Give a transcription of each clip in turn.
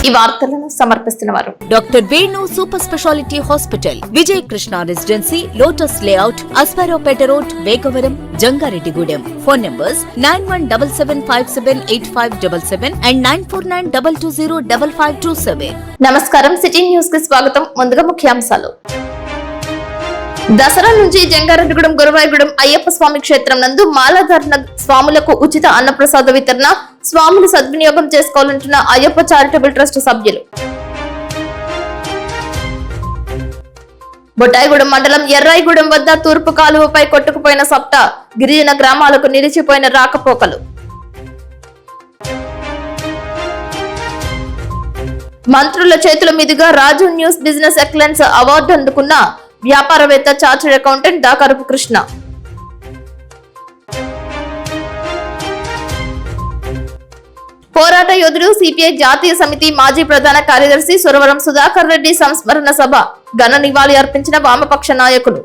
ఈ వార్తలను సమర్పిస్తున్నవారు doctor Venu super speciality hospital, Vijay Krishna residency, lotus layout, Aswaraopeta road, Vegavaram, Jangareddygudem. Phone numbers 9177578577 and 9492205527. నమస్కారం, సిటీ న్యూస్ కి స్వాగతం. ముందుగా ముఖ్యాంశాలు. దసరా నుంచి జంగారెడ్డిగూడెం, గురువాయూగూడెం అయ్యప్ప స్వామి క్షేత్రం నందు మాలాధారణ స్వాములకు ఉచిత అన్నప్రసాద వితరణ. స్వాములు సద్వినియోగం చేసుకోవాలంటున్న అయ్యప్ప చారిటబుల్ ట్రస్ట్ సభ్యులు. బొట్టాయిగూడెం మండలం ఎర్రాయిగూడెం వద్ద తూర్పు కాలువపై కొట్టుకుపోయిన సప్త గిరిజన గ్రామాలకు నిలిచిపోయిన రాకపోకలు. మంత్రుల చేతుల మీదుగా రాజు న్యూస్ బిజినెస్ ఎక్సలెన్స్ అవార్డు అందుకున్న వ్యాపారవేత్త చార్టెడ్ అకౌంటెంట్ దాకరపు కృష్ణ. పోరాట యోధుడు, సిపిఐ జాతీయ సమితి మాజీ ప్రధాన కార్యదర్శి సురవరం సుధాకర్ రెడ్డి సంస్మరణ సభ ఘన నివాళి అర్పించిన వామపక్ష నాయకులు.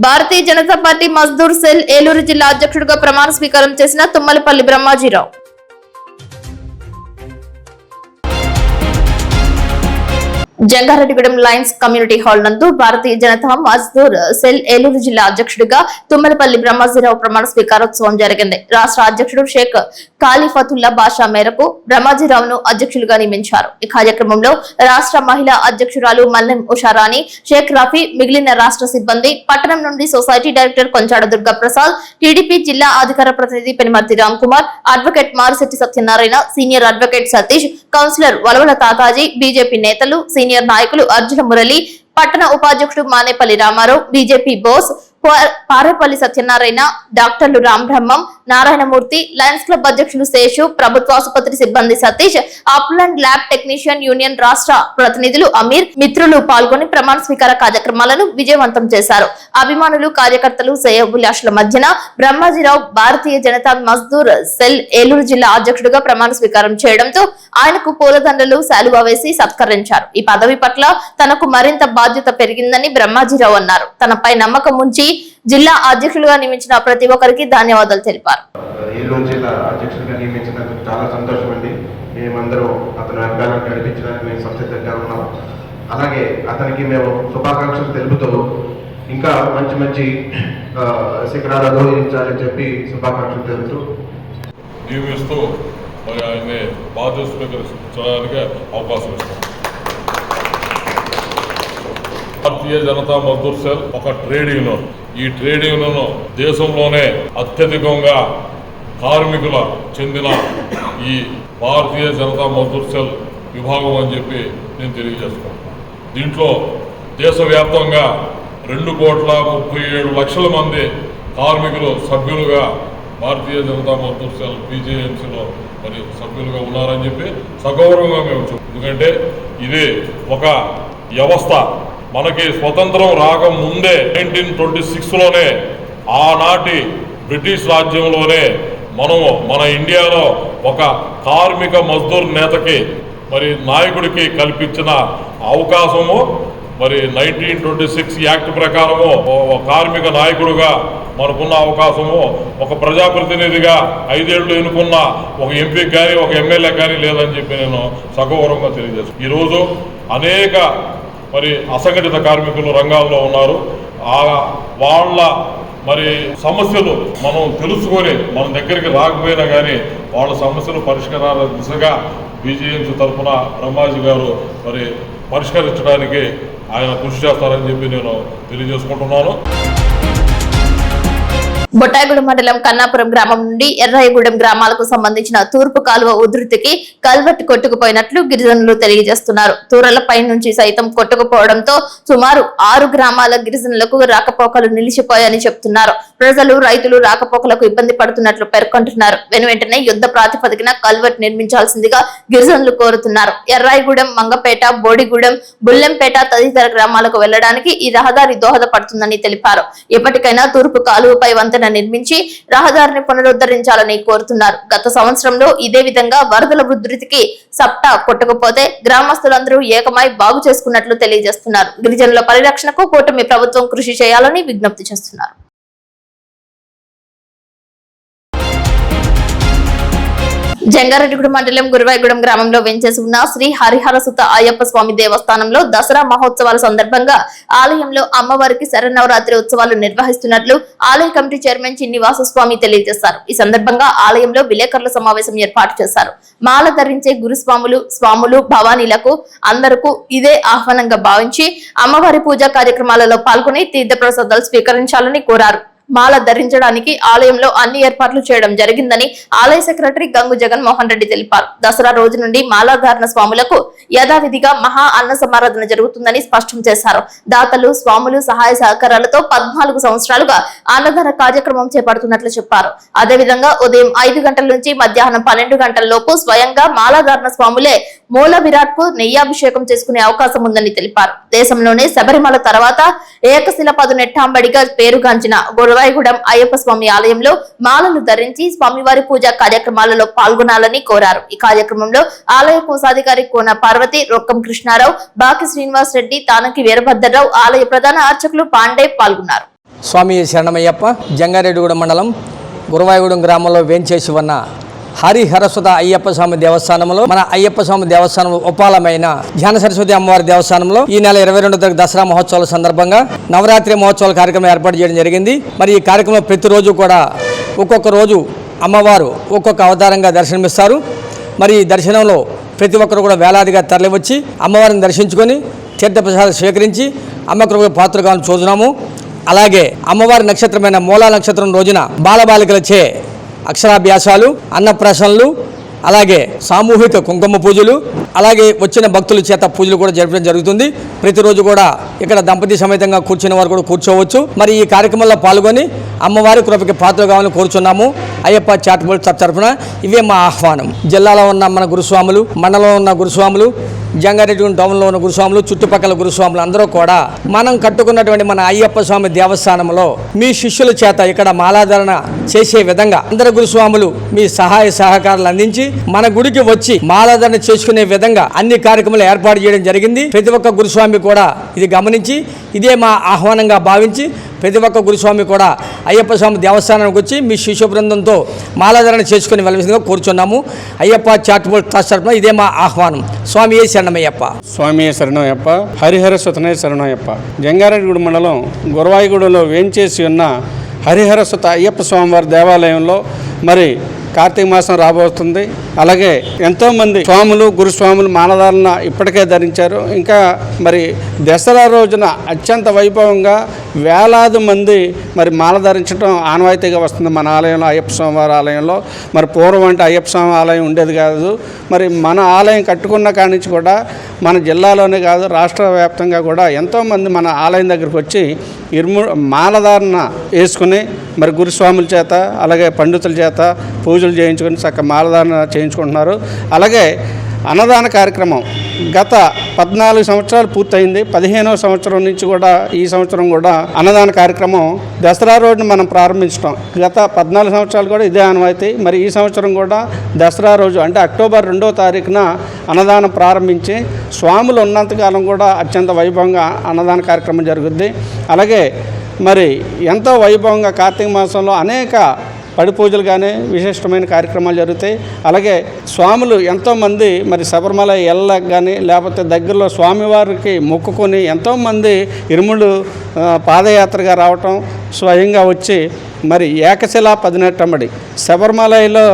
భారతీయ జనతా పార్టీ మజ్దూర్ సెల్ ఏలూరు జిల్లా అధ్యక్షుడిగా ప్రమాణ స్వీకారం చేసిన Tummalapalli Brahmaji Rao. Jangareddygudem Lions community hall నందు భారతీయ జనతా మజ్దూర్ సెల్ ఏలూరు జిల్లా అధ్యక్షుడిగా తుమ్మలపల్లి బ్రహ్మాజీరావు ప్రమాణ స్వీకారోత్సవం జరిగింది. రాష్ట్ర అధ్యక్షుడు షేక్ ఖాలిఫతుల్లా బాషా మేరకు బ్రహ్మాజీరావును అధ్యక్షులుగా నియమించారు. ఈ కార్యక్రమంలో రాష్ట్ర మహిళా అధ్యక్షురాలు మల్లెం ఉషారాణి, షేక్ రఫీ, మిగిలిన రాష్ట్ర సిబ్బంది, పట్టణం నుండి society director Konchada Durga Prasad, TDP జిల్లా అధికార ప్రతినిధి Penumarthi Ram Kumar, advocate Marisetti Satyanarayana, senior advocate Satish, councillor Valavala Tataji, BJP నేతలు, సీనియర్ నాయకులు అర్జున మురళి, పట్టణ ఉపాధ్యక్షుడు మానేపల్లి రామారావు, బీజేపీ బోస్ పారేపల్లి సత్యనారాయణ, డాక్టర్లు రామ్ బ్రహ్మం, నారాయణమూర్తి, లయన్స్ క్లబ్ అధ్యక్షులు శేషు, ప్రభుత్వ ఆసుపత్రి సిబ్బంది సతీష్, అప్లాండ్ ల్యాబ్ టెక్నీషియన్ యూనియన్ రాష్ట్ర ప్రతినిధులు అమీర్, మిత్రులు పాల్గొని ప్రమాణ స్వీకార కార్యక్రమాలను విజయవంతం చేశారు. అభిమానులు, కార్యకర్తలు, శ్రేయోభిలాషుల మధ్యన బ్రహ్మాజీరావు భారతీయ జనతా మజ్దూర్ సెల్ ఏలూరు జిల్లా అధ్యక్షుడిగా ప్రమాణ స్వీకారం చేయడంతో ఆయనకు పూలదండలు, శాలువా వేసి సత్కరించారు. ఈ పదవి పట్ల తనకు మరింత బాధ్యత పెరిగిందని బ్రహ్మాజీరావు అన్నారు. తనపై నమ్మకం ఉంచి జిల్లా అధ్యక్షులుగా నియమించిన ప్రతి ఒక్కరికి ధన్యవాదాలు తెలిపారు. ఏలూరు జిల్లా అధ్యక్షుడిగా నియమించినందుకు చాలా సంతోషం అండి. మేమందరూ అతను వెనకాలను నడిపించడానికి మేము సంసిద్ధంగా ఉన్నాం. అలాగే అతనికి మేము శుభాకాంక్షలు తెలుపుతూ ఇంకా మంచి మంచి శిఖరాలు అధిరోహించాలని చెప్పి శుభాకాంక్షలు తెలుపుతూ నియమిస్తూ మరి ఆయన్ని బాధ్యత స్వీకరించడానికి అవకాశం ఇస్తాం. భారతీయ జనతా మజ్దూర్ సెల్ ఒక ట్రేడ్ యూనియన్. ఈ ట్రేడ్ యూనియన్ దేశంలోనే అత్యధికంగా కార్మికుల చెందిన ఈ భారతీయ జనతా మజ్దూర్ సెల్ విభాగం అని చెప్పి నేను తెలియజేసుకుంటున్నాను. దీంట్లో దేశవ్యాప్తంగా 2,37,00,000 మంది కార్మికులు సభ్యులుగా భారతీయ జనతా మజ్దూర్ సెల్ బీజేఎంసీలో మరి సభ్యులుగా ఉన్నారని చెప్పి సగౌరవంగా మేము చెప్తాం. ఎందుకంటే ఇది ఒక వ్యవస్థ. మనకి స్వతంత్రం రాకముందే 1926లోనే ఆనాటి బ్రిటిష్ రాజ్యంలోనే మన ఇండియాలో ఒక కార్మిక మజ్దూర్ నేతకి మరి నాయకుడికి కల్పించిన అవకాశము మరి 1926 యాక్ట్ ప్రకారము కార్మిక నాయకుడుగా మనకున్న అవకాశము ఒక ప్రజాప్రతినిధిగా 5 ఏళ్ళు ఎన్నుకున్న ఒక ఎంపీ కానీ ఒక ఎమ్మెల్యే కానీ లేదని చెప్పి నేను సగౌరవంగా తెలియజేస్తాను. ఈరోజు అనేక మరి అసంఘటిత కార్మికులు రంగాల్లో ఉన్నారు. వాళ్ళ మరి సమస్యలు మనం తెలుసుకొని మన దగ్గరికి రాకపోయినా కానీ వాళ్ళ సమస్యలు పరిష్కారాల దిశగా బీజేఎంసీ తరఫున బ్రహ్మాజీ గారు మరి పరిష్కరించడానికి ఆయన కృషి చేస్తారని చెప్పి నేను తెలియజేసుకుంటున్నాను. బొట్టాయిగూడెం మండలం కన్నాపురం గ్రామం నుండి ఎర్రాయిగూడెం గ్రామాలకు సంబంధించిన తూర్పు కాలువ ఉధృతికి కల్వర్ట్ కొట్టుకుపోయినట్లు గిరిజనులు తెలియజేస్తున్నారు. తూరలపై నుంచి సైతం కొట్టుకుపోవడంతో సుమారు 6 గ్రామాల గిరిజనులకు రాకపోకలు నిలిచిపోయాయని చెప్తున్నారు. ప్రజలు, రైతులు రాకపోకలకు ఇబ్బంది పడుతున్నట్లు పేర్కొంటున్నారు. వెనువెంటనే యుద్ధ ప్రాతిపదికన కల్వర్ట్ నిర్మించాల్సిందిగా గిరిజనులు కోరుతున్నారు. ఎర్రాయిగూడెం, మంగపేట, బోడిగూడెం, బుల్లెంపేట తదితర గ్రామాలకు వెళ్లడానికి ఈ రహదారి దోహదపడుతుందని తెలిపారు. ఎప్పటికైనా తూర్పు కాలువపై వంతెన నిర్మించి రహదారిని పునరుద్ధరించాలని కోరుతున్నారు. గత సంవత్సరంలో ఇదే విధంగా వరదల ఉధృతికి సప్టా కొట్టకపోతే గ్రామస్తులందరూ ఏకమై బాగు చేసుకున్నట్లు తెలియజేస్తున్నారు. గిరిజనుల పరిరక్షణకు కూటమి ప్రభుత్వం కృషి చేయాలని విజ్ఞప్తి చేస్తున్నారు. జంగారెడ్డిగూడెం మండలం గురువాయిగూడెం గ్రామంలో వెంచేసి ఉన్న శ్రీ హరిహరసుత అయ్యప్ప స్వామి దేవస్థానంలో దసరా మహోత్సవాల సందర్భంగా ఆలయంలో అమ్మవారికి శరన్నవరాత్రి ఉత్సవాలు నిర్వహిస్తున్నట్లు ఆలయ కమిటీ చైర్మన్ చిన్ని వాసుస్వామి తెలియజేశారు. ఈ సందర్భంగా ఆలయంలో విలేకరుల సమావేశం ఏర్పాటు చేశారు. మాల ధరించే గురుస్వాములు స్వాములు భవానీలకు అందరకు ఇదే ఆహ్వానంగా భావించి అమ్మవారి పూజా కార్యక్రమాలలో పాల్గొని తీర్థప్రసాదాలు స్వీకరించాలని కోరారు. మాల ధరించడానికి ఆలయంలో అన్ని ఏర్పాట్లు చేయడం జరిగిందని ఆలయ సెక్రటరీ గంగు జగన్మోహన్ రెడ్డి తెలిపారు. దసరా రోజు నుండి మాలాధారణ స్వాములకు యథావిధిగా మహా అన్న సమారాధన జరుగుతుందని స్పష్టం చేశారు. దాతలు స్వాములు సహాయ సహకారాలతో 14 సంవత్సరాలుగా అన్నదాన కార్యక్రమం చేపడుతున్నట్లు చెప్పారు. అదేవిధంగా ఉదయం 5 గంటల నుంచి మధ్యాహ్నం 12 గంటల లోపు స్వయంగా మాలాధారణ స్వాములే మూల విరాట్ కు నెయ్యాభిషేకం చేసుకునే అవకాశం ఉందని తెలిపారు. దేశంలోనే శబరిమల తర్వాత ఏకశిల పదునెట్టాంబడిగా పేరుగాంచిన గురువాయిగూడెం అయ్యప్ప స్వామి ఆలయంలో మాలలు ధరించి స్వామివారి పూజా కార్యక్రమాలలో పాల్గొనాలని కోరారు. ఈ కార్యక్రమంలో ఆలయ కోశాధికారి కోన పార్వతి, రొక్కం కృష్ణారావు, బాకి శ్రీనివాస్ రెడ్డి, తానకి వీరభద్రరావు, ఆలయ ప్రధాన అర్చకులు పాండే పాల్గొన్నారు. స్వామి శరణమయ్యప్ప. జంగారెడ్డిగూడెం మండలం గురువాయిగూడెం గ్రామంలో వేంచేసి ఉన్న హరిహరసుత అయ్యప్ప స్వామి దేవస్థానంలో మన అయ్యప్ప స్వామి దేవస్థానం ఉపాలమైన ధ్యాన సరస్వతి అమ్మవారి దేవస్థానంలో ఈ నెల 22వ తారీఖు దసరా మహోత్సవాల సందర్భంగా నవరాత్రి మహోత్సవాల కార్యక్రమం ఏర్పాటు చేయడం జరిగింది. మరి ఈ కార్యక్రమంలో ప్రతిరోజు కూడా ఒక్కొక్క రోజు అమ్మవారు ఒక్కొక్క అవతారంగా దర్శనమిస్తారు. మరి ఈ దర్శనంలో ప్రతి ఒక్కరు కూడా వేలాదిగా తరలివచ్చి అమ్మవారిని దర్శించుకొని తీర్థప్రసాదాలు స్వీకరించి అమ్మకృపకు పాత్రగా చూస్తున్నాము. అలాగే అమ్మవారి నక్షత్రమైన మూలా నక్షత్రం రోజున బాలబాలికలచే అక్షరాభ్యాసాలు, అన్నప్రాసనలు, అలాగే సామూహిక కుంకుమ పూజలు, అలాగే వచ్చిన భక్తుల చేత పూజలు కూడా జరపడం జరుగుతుంది. ప్రతిరోజు కూడా ఇక్కడ దంపతి సమేతంగా కూర్చున్న వారు కూడా కూర్చోవచ్చు. మరి ఈ కార్యక్రమంలో పాల్గొని అమ్మవారి కృపకి పాత్ర కావాలని కోరుచున్నాము. అయ్యప్ప చారిటబుల్ ట్రస్ట్ తరఫున ఇవే మా ఆహ్వానం. జిల్లాలో ఉన్న మన గురుస్వాములు, మండలంలో ఉన్న గురుస్వాములు, జంగారెడ్డిగూడెం టౌన్లో ఉన్న గురుస్వాములు, చుట్టుపక్కల గురుస్వాములు అందరూ కూడా మనం కట్టుకున్నటువంటి మన అయ్యప్ప స్వామి దేవస్థానంలో మీ శిష్యుల చేత ఇక్కడ మాలాధారణ చేసే విధంగా అందరు గురుస్వాములు మీ సహాయ సహకారాలు అందించి మన గుడికి వచ్చి మాలాధారణ చేసుకునే విధంగా అన్ని కార్యక్రమాలు ఏర్పాటు చేయడం జరిగింది. ప్రతి ఒక్క గురుస్వామి కూడా ఇది గమనించి ఇదే మా ఆహ్వానంగా భావించి ప్రతి ఒక్క గురుస్వామి కూడా అయ్యప్ప స్వామి దేవస్థానానికి వచ్చి మీ శిష్య బృందంతో మాలాధారణ చేసుకుని వెళ్ళవలసిందిగా కోరుచున్నాము. అయ్యప్ప చారిటబుల్ ట్రస్ట్ తరఫున ఇదే మా ఆహ్వానం. స్వామి శరణమయ్యప్ప. స్వామి శరణమయ్యప్ప. హరిహర సుతనే శరణమయ్యప్ప. జంగారెడ్డిగూడెం మండలం గురువాయిగూడెంలో వేంచేసి ఉన్న హరిహర సుత అయ్యప్ప స్వామివారి దేవాలయంలో మరి కార్తీక మాసం రాబోతుంది. అలాగే ఎంతోమంది స్వాములు గురుస్వాములు మాలధారణ ఇప్పటికే ధరించారు. ఇంకా మరి దసరా రోజున అత్యంత వైభవంగా వేలాది మంది మరి మాల ధరించడం ఆనవాయితీగా వస్తుంది మన ఆలయంలో, అయ్యప్ప స్వామివారి ఆలయంలో. మరి పూర్వం అంటే అయ్యప్ప స్వామి ఆలయం ఉండేది కాదు. మరి మన ఆలయం కట్టుకున్న కాడి నుంచి కూడా మన జిల్లాలోనే కాదు రాష్ట్ర వ్యాప్తంగా కూడా ఎంతోమంది మన ఆలయం దగ్గరికి వచ్చి మాలధారణ వేసుకుని మరి గురుస్వాముల చేత అలాగే పండితుల చేత పూజలు చేయించుకొని చక్కగా మాలధారణ చేయించుకుంటున్నారు. అలాగే అన్నదాన కార్యక్రమం గత 14 సంవత్సరాలు పూర్తయింది. 15వ సంవత్సరం నుంచి కూడా ఈ సంవత్సరం కూడా అన్నదాన కార్యక్రమం దసరా రోజున మనం ప్రారంభించడం. గత 14 సంవత్సరాలు కూడా ఇదే ఆనవాయితీ. మరి ఈ సంవత్సరం కూడా దసరా రోజు అంటే అక్టోబర్ 2వ తారీఖున అన్నదానం ప్రారంభించి స్వాములు ఉన్నంతకాలం కూడా అత్యంత వైభవంగా అన్నదాన కార్యక్రమం జరుగుద్ది. అలాగే మరి ఎంతో వైభవంగా కార్తీక మాసంలో అనేక పడి పూజలు కానీ విశిష్టమైన కార్యక్రమాలు జరుగుతాయి. అలాగే స్వాములు ఎంతోమంది మరి శబరిమల ఎల్లకి కానీ లేకపోతే దగ్గరలో స్వామివారికి మొక్కుకొని ఎంతోమంది ఇరుములు పాదయాత్రగా రావటం, స్వయంగా వచ్చి మరి ఏకశిలా 18 శబరిమలలో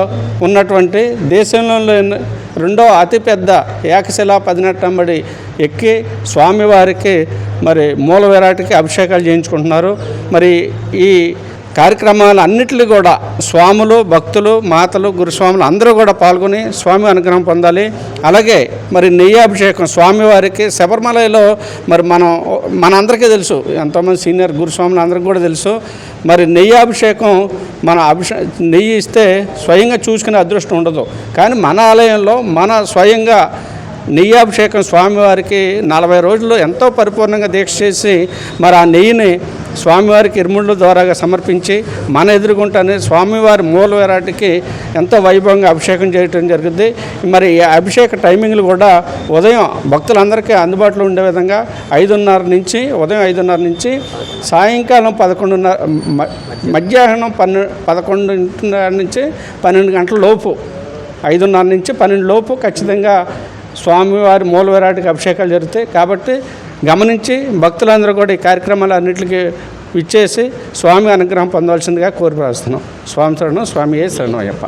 ఉన్నటువంటి దేశంలో 2వ అతిపెద్ద ఏకశిలా 18 ఎక్కి స్వామివారికి మరి మూల విరాట్కి అభిషేకాలు చేయించుకుంటున్నారు. మరి ఈ కార్యక్రమాలు అన్నింటినీ కూడా స్వాములు, భక్తులు, మాతలు, గురుస్వాములు అందరూ కూడా పాల్గొని స్వామి అనుగ్రహం పొందాలి. అలాగే మరి నెయ్యాభిషేకం స్వామివారికి శబరిమలలో మరి మనందరికీ తెలుసు, ఎంతోమంది సీనియర్ గురుస్వాములు అందరికీ కూడా తెలుసు. మరి నెయ్యాభిషేకం నెయ్యి ఇస్తే స్వయంగా చూసుకునే అదృష్టం ఉండదు. కానీ మన ఆలయంలో స్వయంగా నెయ్యాభిషేకం స్వామివారికి 40 రోజులు ఎంతో పరిపూర్ణంగా దీక్ష చేసి మరి ఆ నెయ్యిని స్వామివారికి ఇరుముళ్ళ ద్వారాగా సమర్పించి మన ఎదురుగుంటానే స్వామివారి మూల విరాట్కి ఎంతో వైభవంగా అభిషేకం చేయడం జరుగుద్ది. మరి ఈ అభిషేక టైమింగ్లు కూడా ఉదయం భక్తులందరికీ అందుబాటులో ఉండే విధంగా ఉదయం 5:30 నుంచి సాయంకాలం 11:30 మధ్యాహ్నం 11 నుంచి 12 గంటల లోపు 5:30 నుంచి 12 లోపు ఖచ్చితంగా స్వామివారి మూల విరాటికి అభిషేకాలు జరుగుతాయి. కాబట్టి గమనించి భక్తులందరూ కూడా ఈ కార్యక్రమాలన్నింటికి ఇచ్చేసి స్వామి అనుగ్రహం పొందవలసిందిగా కోరి ప్రార్థిస్తున్నాం. స్వామి శరణం, స్వామియే శరణం అయ్యప్ప.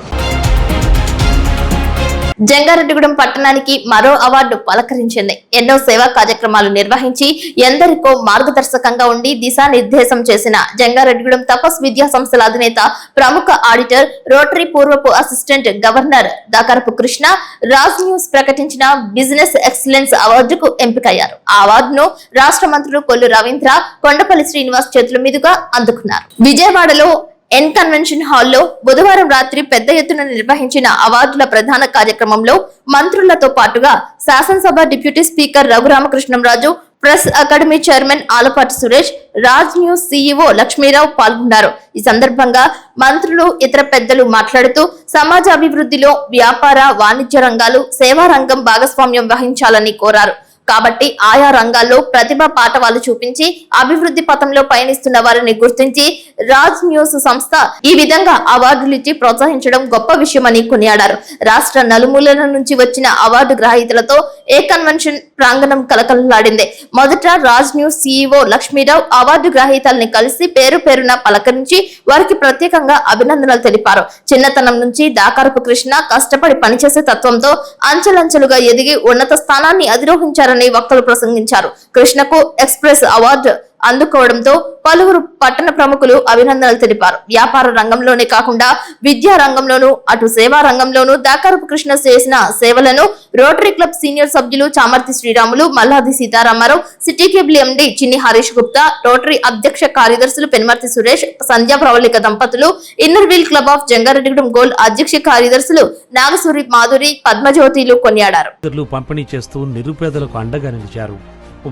జంగారెడ్డిగూడెం పట్టణానికి మరో అవార్డు పలకరించింది. ఎన్నో సేవా కార్యక్రమాలు నిర్వహించి ఎందరికో మార్గదర్శకంగా ఉండి దిశానిర్దేశం చేసిన జంగారెడ్డిగూడెం తపస్ విద్యా సంస్థల అధినేత, ప్రముఖ ఆడిటర్, రోటరీ పూర్వపు assistant governor Dakarapu Krishna Raj news ప్రకటించిన బిజినెస్ ఎక్సలెన్స్ అవార్డుకు ఎంపికయ్యారు. ఆ అవార్డును రాష్ట్ర మంత్రులు కొల్లు రవీంద్ర, కొండపల్లి శ్రీనివాస్ చేతుల మీదుగా అందుకున్నారు. విజయవాడలో ఎన్ కన్వెన్షన్ హాల్లో బుధవారం రాత్రి పెద్ద ఎత్తున నిర్వహించిన అవార్డుల ప్రధాన కార్యక్రమంలో మంత్రులతో పాటుగా శాసనసభ deputy speaker Raghurama Krishnam Raju, press academy chairman Alapati Suresh, Raj news CEO Lakshmi Rao పాల్గొన్నారు. ఈ సందర్భంగా మంత్రులు, ఇతర పెద్దలు మాట్లాడుతూ సమాజ అభివృద్ధిలో వ్యాపార, వాణిజ్య రంగాలు, సేవా రంగం భాగస్వామ్యం వహించాలని కోరారు. కాబట్టి ఆయా రంగాల్లో ప్రతిభా పాఠవాలు చూపించి అభివృద్ధి పథంలో పయనిస్తున్న వారిని గుర్తించి రాజ్ న్యూస్ సంస్థ ఈ విధంగా అవార్డులు ఇచ్చి ప్రోత్సహించడం గొప్ప విషయమని కొనియాడారు. రాష్ట్ర నలుమూలల నుంచి వచ్చిన అవార్డు గ్రహీతలతో ఏ కన్వెన్షన్ ప్రాంగణం కలకలలాడింది. మొదట Raj news CEO Lakshmirao award గ్రహీతల్ని కలిసి పేరు పేరున పలకరించి వారికి ప్రత్యేకంగా అభినందనలు తెలిపారు. చిన్నతనం నుంచి దాకరపు కృష్ణ కష్టపడి పనిచేసే తత్వంతో అంచెలంచెలుగా ఎదిగి ఉన్నత స్థానాన్ని అధిరోహించారు వక్తలు ప్రసంగించారు. కృష్ణకు ఎక్స్ప్రెస్ అవార్డు అందుకోవడంతో పలువురు పట్టణ ప్రముఖులు అభినందనలు తెలిపారు. వ్యాపార రంగంలోనే కాకుండా విద్యా రంగంలోనూ, అటు సేవా రంగంలోనూ దాకరపు కృష్ణ చేసిన సేవలను రోటరీ క్లబ్ సీనియర్ సభ్యులు చామర్తి శ్రీరాములు, మల్లాది సీతారామారావు, సిటీ కేబుల్ ఎండి చిన్ని హరీష్ గుప్తా, రోటరీ అధ్యక్ష కార్యదర్శులు పెనుమర్తి సురేష్, సంధ్యా ప్రవళిక దంపతులు, Inner Wheel Club of Jangareddygudem Gold అధ్యక్ష కార్యదర్శులు నాగసూరి మాధురి, పద్మజ్యోతిలు కొనియాడారు. పంపిణీ చేస్తూ నిరుపేదలకు అండగా నిలిచారు.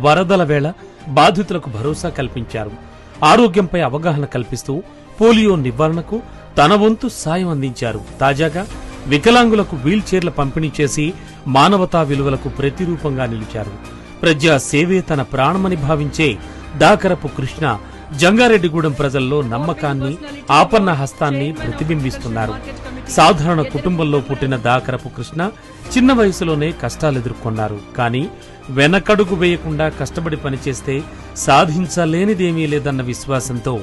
వరదల వేళ బాధితులకు భరోసా కల్పించారు. ఆరోగ్యంపై అవగాహన కల్పిస్తూ పోలియో నివారణకు తన వంతు సాయం అందించారు. తాజాగా వికలాంగులకు వీల్ చైర్ల పంపిణీ చేసి మానవతా విలువలకు ప్రతిరూపంగా నిలిచారు. ప్రజా సేవే తన ప్రాణమని భావించే దాకరపు కృష్ణ జంగారెడ్డిగూడెం ప్రజల్లో నమ్మకాన్ని, ఆపన్న హస్తాన్ని ప్రతిబింబిస్తున్నారు. సాధారణ కుటుంబంలో పుట్టిన దాకరపు కృష్ణ చిన్న వయసులోనే కష్టాలెదుర్కొన్నారు. కానీ వెనకడుగు వేయకుండా కష్టపడి పనిచేస్తే సాధించలేనిదేమీ లేదన్న విశ్వాసంతో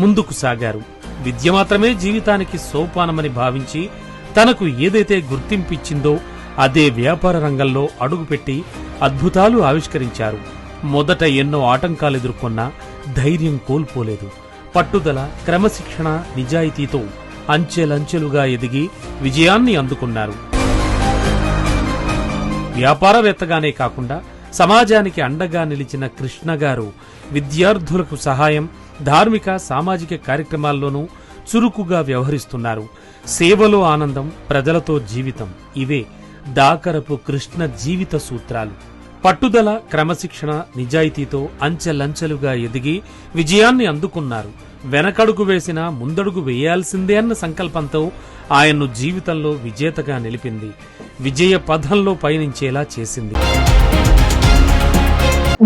ముందుకు సాగారు. విద్య మాత్రమే జీవితానికి సోపానమని భావించి తనకు ఏదైతే గుర్తింపిచ్చిందో అదే వ్యాపార రంగంలో అడుగుపెట్టి అద్భుతాలు ఆవిష్కరించారు. మొదట ఎన్నో ఆటంకాలు ఎదుర్కొన్నా ధైర్యం కోల్పోలేదు. పట్టుదల, క్రమశిక్షణ, నిజాయితీతో అంచెలంచెలుగా ఎదిగి విజయాన్ని అందుకున్నారు. వ్యాపారవేత్తగానే కాకుండా సమాజానికి అండగా నిలిచిన కృష్ణ గారు విద్యార్థులకు సహాయం, ధార్మిక, సామాజిక కార్యక్రమాల్లోనూ చురుకుగా వ్యవహరిస్తున్నారు. సేవలో ఆనందం, ప్రజలతో జీవితం, ఇవే దాకరపు కృష్ణ జీవిత సూత్రాలు. పట్టుదల, క్రమశిక్షణ, నిజాయితీతో అంచెలంచెలుగా ఎదిగి విజయాన్ని అందుకున్నారు. వెనకడుగు వేసినా ముందడుగు వేయాల్సిందే అన్న సంకల్పంతో ఆయన్ను జీవితంలో విజేతగా నిలిపింది. విజయ పథంలో పయనించేలా చేసింది.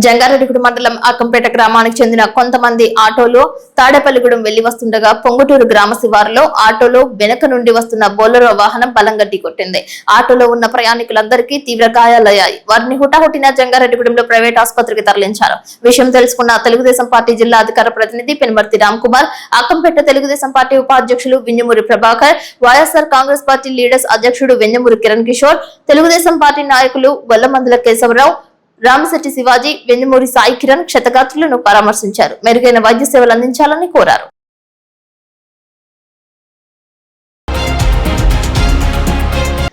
జంగారెడ్డిగూడెం మండలం అక్కంపేట గ్రామానికి చెందిన కొంతమంది ఆటోలో తాడేపల్లిగూడెం వెళ్లి వస్తుండగా పొంగుటూరు గ్రామ శివారులో ఆటోలో వెనక నుండి వస్తున్న బోలెరో వాహనం బలంగా ఢీకొట్టింది. ఆటోలో ఉన్న ప్రయాణికులందరికీ తీవ్ర గాయాలయ్యాయి. వారిని హుటాహుటిన జంగారెడ్డిగూడెంలో ప్రైవేట్ ఆసుపత్రికి తరలించారు. విషయం తెలుసుకున్న తెలుగుదేశం పార్టీ జిల్లా అధికార ప్రతినిధి పెనుమర్తి రామ్ కుమార్, అక్కంపేట తెలుగుదేశం పార్టీ ఉపాధ్యక్షులు వింజమూరి ప్రభాకర్, వైఎస్ఆర్ కాంగ్రెస్ పార్టీ లీడర్స్ అధ్యక్షుడు వెంజమూరి కిరణ్ కిషోర్, తెలుగుదేశం పార్టీ నాయకులు గొల్లమందుల కేశవరావు, రామశెట్టి శివాజీ, వెంజమూరి సాయి కిరణ్ క్షతగాత్రులను పరామర్శించారు. మెరుగైన వైద్య సేవలు అందించాలని కోరారు.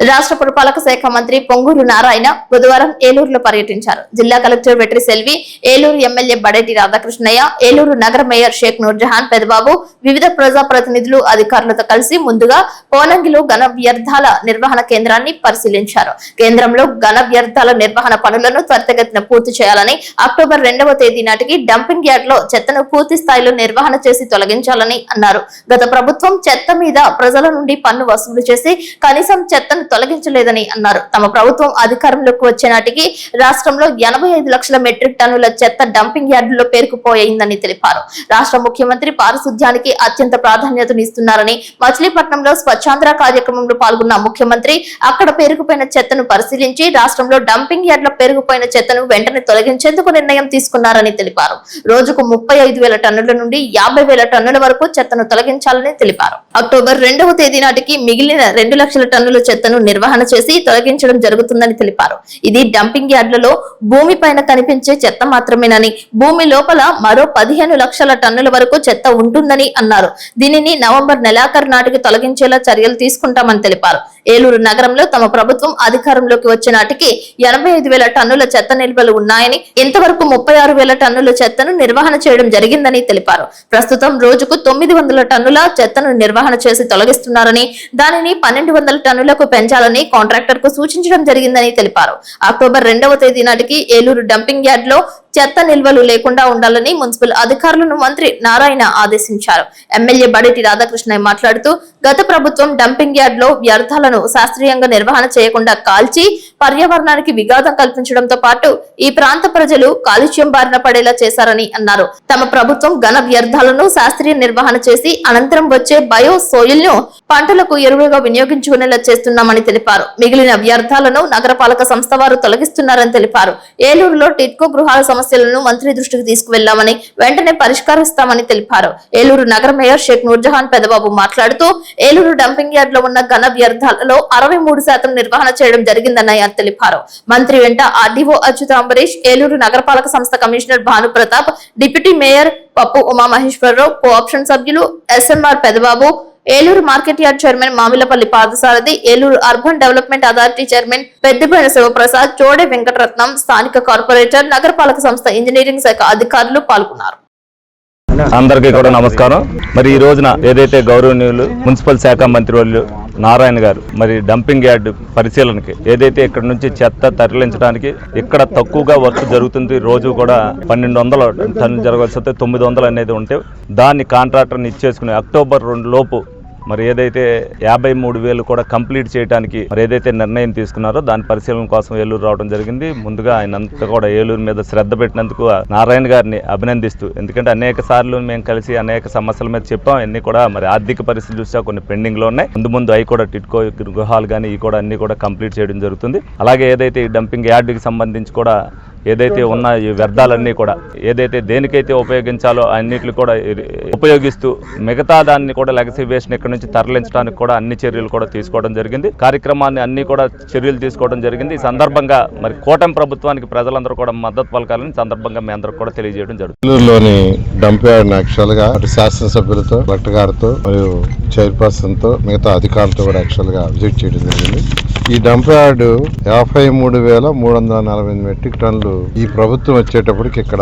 రాష్ట్ర పురపాలక శాఖ మంత్రి పొంగూరు నారాయణ బుధవారం ఏలూరులో పర్యటించారు. జిల్లా కలెక్టర్ వెట్రి సెల్వి, ఏలూరు ఎమ్మెల్యే బడేటి రాధాకృష్ణయ్య, ఏలూరు నగర మేయర్ షేక్ నూర్జహాన్ పెదబాబు, వివిధ ప్రజాప్రతినిధులు, అధికారులతో కలిసి ముందుగా పోనంగిలో ఘన వ్యర్థాల నిర్వహణ కేంద్రాన్ని పరిశీలించారు. కేంద్రంలో ఘన వ్యర్థాల నిర్వహణ పనులను త్వరితగతిన పూర్తి చేయాలని, అక్టోబర్ 2వ తేదీ నాటికి డంపింగ్ యార్డ్ లో చెత్తను పూర్తి స్థాయిలో నిర్వహణ చేసి తొలగించాలని అన్నారు. గత ప్రభుత్వం చెత్త మీద ప్రజల నుండి పన్ను వసూలు చేసి కనీసం చెత్తను తొలగించలేదని అన్నారు. తమ ప్రభుత్వం అధికారంలోకి వచ్చే నాటికి రాష్ట్రంలో 85 లక్షల మెట్రిక్ టన్నుల చెత్త డంపింగ్ యార్డుల్లో పేరుకుపోయిందని తెలిపారు. రాష్ట్ర ముఖ్యమంత్రి పారిశుధ్యానికి అత్యంత ప్రాధాన్యతనిస్తున్నారని, మచిలీపట్నంలో స్వచ్ఛాంధ్ర కార్యక్రమంలో పాల్గొన్న ముఖ్యమంత్రి అక్కడ పేరుకుపోయిన చెత్తను పరిశీలించి రాష్ట్రంలో డంపింగ్ యార్డుల పేరుకుపోయిన చెత్తను వెంటనే తొలగించేందుకు నిర్ణయం తీసుకున్నారని తెలిపారు. రోజుకు 35,000 టన్నుల నుండి 50,000 టన్నుల వరకు చెత్తను తొలగించాలని తెలిపారు. అక్టోబర్ 2వ తేదీ నాటికి మిగిలిన 2 లక్షల టన్నుల చెత్తను నిర్వహణ చేసి తొలగించడం జరుగుతుందని తెలిపారు. ఇది డంపింగ్ యార్డులలో భూమి పైన కనిపించే చెత్త మాత్రమేనని, భూమి లోపల మరో 15 లక్షల టన్నుల వరకు చెత్త ఉంటుందని అన్నారు. దీనిని నవంబర్ నెలాఖరు నాటికి తొలగించేలా చర్యలు తీసుకుంటామని తెలిపారు. ఏలూరు నగరంలో తమ ప్రభుత్వం అధికారంలోకి వచ్చే నాటికి 85,000 టన్నుల చెత్త నిల్వలు ఉన్నాయని, ఇంతవరకు 36,000 టన్నుల చెత్తను నిర్వహణ చేయడం జరిగిందని తెలిపారు. ప్రస్తుతం రోజుకు 900 టన్నుల చెత్తను నిర్వహణ చేసి తొలగిస్తున్నారని, దానిని 1,200 టన్నులకు పెంచాలని కాంట్రాక్టర్ కు సూచించడం జరిగిందని తెలిపారు. అక్టోబర్ 2వ తేదీ నాటికి ఏలూరు డంపింగ్ యార్డ్ లో చెత్త నిల్వలు లేకుండా ఉండాలని మున్సిపల్ అధికారులను మంత్రి నారాయణ ఆదేశించారు. ఎమ్మెల్యే బడేటి రాధాకృష్ణ మాట్లాడుతూ, గత ప్రభుత్వం డంపింగ్ యార్డ్ లో వ్యర్థాలను శాస్త్రీయంగా నిర్వహణ చేయకుండా కాల్చి పర్యావరణానికి విఘాతం కల్పించడంతో పాటు ఈ ప్రాంత ప్రజలు కాలుష్యం బారిన పడేలా చేశారని అన్నారు. తమ ప్రభుత్వం ఘన వ్యర్థాలను శాస్త్రీయ నిర్వహణ చేసి అనంతరం వచ్చే బయో సోయిల్ ను పంటలకు ఎరువులుగా వినియోగించుకునేలా చేస్తున్నామని తెలిపారు. మిగిలిన వ్యర్థాలను నగరపాలక సంస్థ వారు తొలగిస్తున్నారని తెలిపారు. ఏలూరులో టిట్కో గృహాల సమస్యలను మంత్రి దృష్టికి తీసుకువెళ్లామని, వెంటనే పరిష్కరిస్తామని తెలిపారు. ఏలూరు నగర మేయర్ షేక్ నూర్జహాన్ పెదబాబు మాట్లాడుతూ, ఏలూరు డంపింగ్ యార్డ్ లో ఉన్న ఘన వ్యర్థాలలో 63% నిర్వహణ చేయడం జరిగిందని ఆయన తెలిపారు. మంత్రి వెంట ఆర్డీఓ అచ్యుత అంబరీష్, ఏలూరు నగరపాలక సంస్థ commissioner Bhanu Pratap, deputy mayor Pappu Umamaheswararao, cooption సభ్యులు SMR Pedababu, Eluru market yard chairman Mamillapalli Padasarathi, Eluru urban development authority chairman Peddapeta Sivaprasad, Chode Venkataratnam, స్థానిక కార్పొరేటర్, నగరపాలక సంస్థ ఇంజనీరింగ్ శాఖ అధికారులు పాల్గొన్నారు. అందరికీ కూడా నమస్కారం. మరి ఈ రోజున ఏదైతే గౌరవనీయులు మున్సిపల్ శాఖ మంత్రి వాళ్ళు నారాయణ గారు మరి డంపింగ్ యార్డ్ పరిశీలనకి ఏదైతే ఇక్కడ నుంచి చెత్త తరలించడానికి ఇక్కడ తక్కువగా వర్క్ జరుగుతుంది, రోజు కూడా 1,200 టన్నులు జరగాల్సి వస్తే 900 అనేది ఉంటే దాన్ని కాంట్రాక్టర్ని ఇచ్చేసుకుని అక్టోబర్ 2 లోపు మరి ఏదైతే 53,000 కూడా కంప్లీట్ చేయడానికి మరి ఏదైతే నిర్ణయం తీసుకున్నారో దాని పరిశీలన కోసం ఏలూరు రావడం జరిగింది. ముందుగా ఆయన అంతా కూడా ఏలూరు మీద శ్రద్ధ పెట్టినందుకు నారాయణ గారిని అభినందిస్తూ, ఎందుకంటే అనేక సార్లు మేము కలిసి అనేక సమస్యల మీద చెప్పాం. అన్ని కూడా మరి ఆర్థిక పరిస్థితి చూసా కొన్ని పెండింగ్ లో ఉన్నాయి. ముందు అవి కూడా టిట్కో గృహాలు కానీ ఇవి కూడా అన్ని కూడా కంప్లీట్ చేయడం జరుగుతుంది. అలాగే ఏదైతే ఈ డంపింగ్ యార్డ్కి సంబంధించి కూడా ఏదైతే ఉన్న ఈ వ్యర్థాలన్నీ కూడా ఏదైతే దేనికైతే ఉపయోగించాలో అన్నిటిని కూడా ఉపయోగిస్తూ మిగతా దాన్ని కూడా లెగసీ వేస్ట్ ఇక్కడ నుంచి తరలించడానికి కూడా అన్ని చర్యలు కూడా తీసుకోవడం జరిగింది. కార్యక్రమాన్ని అన్ని కూడా చర్యలు తీసుకోవడం జరిగింది. ఈ సందర్భంగా మరి కూటమి ప్రభుత్వానికి ప్రజలందరూ కూడా మద్దతు పలకాలని సందర్భంగా మీ అందరూ కూడా తెలియజేయడం జరుగుతుంది. ఏలూరులోని డంప్ యార్డ్ యాక్చువల్ గా శాసనసభ్యులతో, కలెక్టర్ గారితో మరియు చైర్పర్సన్ తో మిగతా అధికారులతో కూడా యాక్చువల్ గా విజిట్ చేయడం జరిగింది. ఈ డంప్ యార్డ్ 53,348 మెట్రిక్ టన్నులు ఈ ప్రభుత్వం వచ్చేటప్పటికి ఇక్కడ